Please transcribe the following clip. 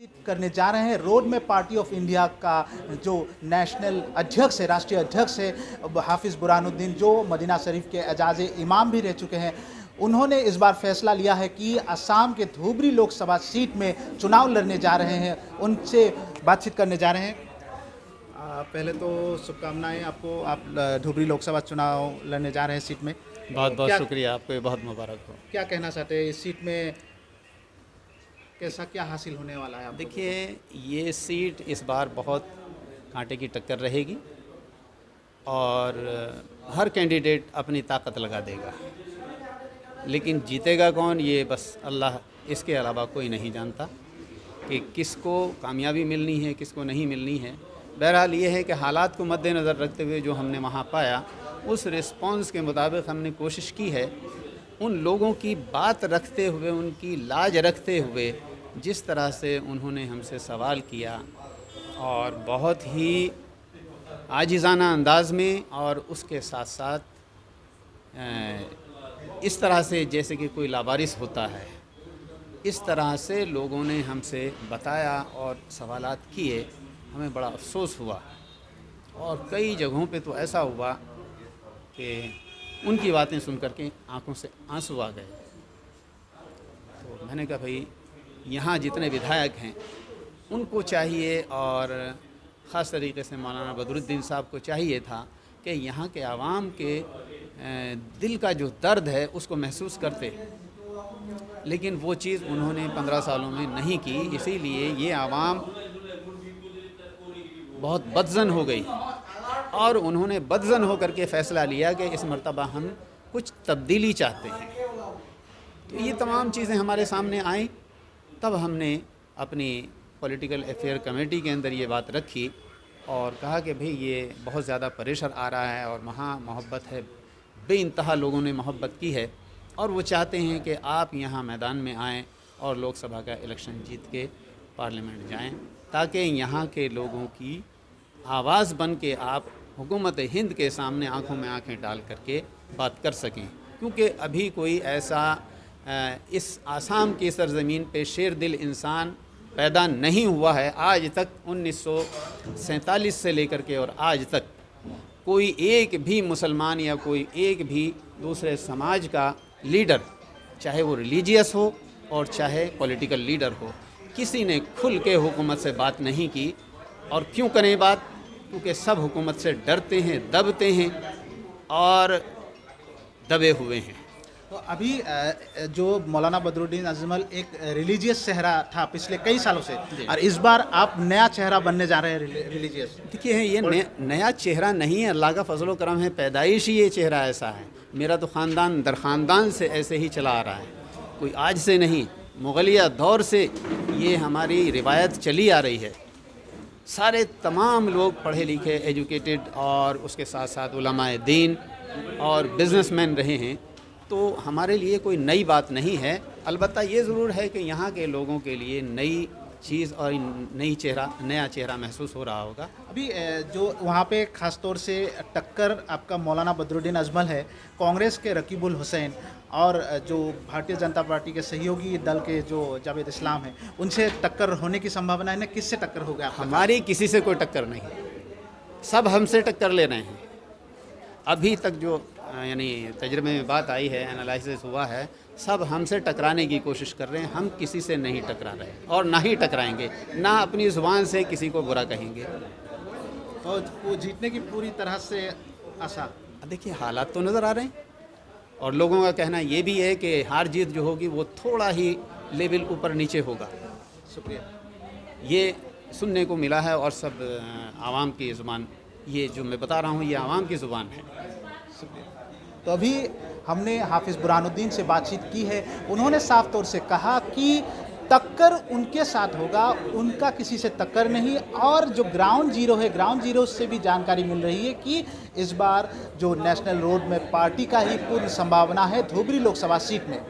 करने जा रहे हैं। रोड में पार्टी ऑफ इंडिया का जो नेशनल अध्यक्ष है, राष्ट्रीय अध्यक्ष है हाफिज़ बुरहानुद्दीन, जो मदीना शरीफ के एजाज़ इमाम भी रह चुके हैं, उन्होंने इस बार फैसला लिया है कि असम के धुबरी लोकसभा सीट में चुनाव लड़ने जा रहे हैं। उनसे बातचीत करने जा रहे हैं। पहले तो शुभकामनाएं आपको, आप धुबरी लोकसभा चुनाव लड़ने जा रहे हैं सीट में। बहुत बहुत शुक्रिया, आपको बहुत मुबारक हो। क्या कहना चाहते हैं, इस सीट में कैसा क्या हासिल होने वाला है आपको? देखिए, ये सीट इस बार बहुत कांटे की टक्कर रहेगी और हर कैंडिडेट अपनी ताकत लगा देगा, लेकिन जीतेगा कौन ये बस अल्लाह, इसके अलावा कोई नहीं जानता कि किसको कामयाबी मिलनी है, किसको नहीं मिलनी है। बहरहाल ये है कि हालात को मद्देनज़र रखते हुए जो हमने वहाँ पाया, उस रिस्पॉन्स के मुताबिक हमने कोशिश की है उन लोगों की बात रखते हुए, उनकी लाज रखते हुए, जिस तरह से उन्होंने हमसे सवाल किया और बहुत ही आजिज़ाना अंदाज़ में, और उसके साथ साथ इस तरह से जैसे कि कोई लावारिस होता है, इस तरह से लोगों ने हमसे बताया और सवालात किए। हमें बड़ा अफसोस हुआ और कई जगहों पे तो ऐसा हुआ कि उनकी बातें सुन कर के आँखों से आंसू आ गए। तो मैंने कहा भाई, यहाँ जितने विधायक हैं उनको चाहिए, और ख़ास तरीके से मौलाना बदरुद्दीन साहब को चाहिए था कि यहाँ के आवाम के दिल का जो दर्द है उसको महसूस करते, लेकिन वो चीज़ उन्होंने 15 सालों में नहीं की। इसीलिए ये आवाम बहुत बदज़न हो गई और उन्होंने बदज़न होकर के फ़ैसला लिया कि इस मर्तबा हम कुछ तब्दीली चाहते हैं। तो ये तमाम चीज़ें हमारे सामने आईं, तब हमने अपनी पॉलिटिकल अफेयर कमेटी के अंदर ये बात रखी और कहा कि भाई ये बहुत ज़्यादा प्रेशर आ रहा है और वहाँ मोहब्बत है, बेइंतहा लोगों ने मोहब्बत की है और वो चाहते हैं कि आप यहाँ मैदान में आएँ और लोकसभा का इलेक्शन जीत के पार्लियामेंट जाएँ, ताकि यहाँ के लोगों की आवाज़ बन के आप हुकूमत हिंद के सामने आँखों में आँखें डाल करके बात कर सकें। क्योंकि अभी कोई ऐसा इस आसाम की सरज़मीन पे शेर दिल इंसान पैदा नहीं हुआ है। आज तक 1947 से लेकर के और आज तक कोई एक भी मुसलमान या कोई एक भी दूसरे समाज का लीडर, चाहे वो रिलीजियस हो और चाहे पॉलिटिकल लीडर हो, किसी ने खुल के हुकूमत से बात नहीं की। और क्यों करें बात? क्योंकि सब हुकूमत से डरते हैं, दबते हैं और दबे हुए हैं। तो अभी जो मौलाना बदरुद्दीन अजमल एक रिलीजियस चेहरा था पिछले कई सालों से, और इस बार आप नया चेहरा बनने जा रहे हैं रिलीजियस। देखिए, ये नया चेहरा नहीं है, अल्लाह का फजल व करम है, पैदाइश ही ये चेहरा ऐसा है। मेरा तो ख़ानदान दर ख़ानदान से ऐसे ही चला आ रहा है, कोई आज से नहीं, मुग़लिया दौर से ये हमारी रिवायत चली आ रही है। सारे तमाम लोग पढ़े लिखे, एजुकेटेड और उसके साथ साथ उलमाए दीन और बिज़नेसमैन रहे हैं, तो हमारे लिए कोई नई बात नहीं है। अलबत्ता ये ज़रूर है कि यहाँ के लोगों के लिए नई चीज़ और नया चेहरा महसूस हो रहा होगा। अभी जो वहाँ पे ख़ास तौर से टक्कर आपका मौलाना बदरुद्दीन अजमल है, कांग्रेस के रकीबुल हुसैन और जो भारतीय जनता पार्टी के सहयोगी दल के जो जावेद इस्लाम है, उनसे टक्कर होने की संभावना है ना? किससे टक्कर हो गया? हमारी किसी से कोई टक्कर नहीं, सब हमसे टक्कर ले रहे हैं। अभी तक जो यानी तजर्बे में बात आई है, एनालिसिस हुआ है, सब हमसे टकराने की कोशिश कर रहे हैं। हम किसी से नहीं टकरा रहे और ना ही टकराएंगे, ना अपनी ज़ुबान से किसी को बुरा कहेंगे। और वो जीतने की पूरी तरह से आशा। देखिए, हालात तो नज़र आ रहे हैं और लोगों का कहना ये भी है कि हार जीत जो होगी वो थोड़ा ही लेवल ऊपर नीचे होगा। शुक्रिया। ये सुनने को मिला है और सब आवाम की ज़ुबान, ये जो मैं बता रहा हूँ ये आवाम की ज़ुबान है। शुक्रिया। तो अभी हमने हाफिज़ बुरहानुद्दीन से बातचीत की है। उन्होंने साफ तौर से कहा कि टक्कर उनके साथ होगा, उनका किसी से टक्कर नहीं। और जो ग्राउंड जीरो है, ग्राउंड जीरो से भी जानकारी मिल रही है कि इस बार जो नेशनल रोड में पार्टी का ही पूर्ण संभावना है धुबरी लोकसभा सीट में।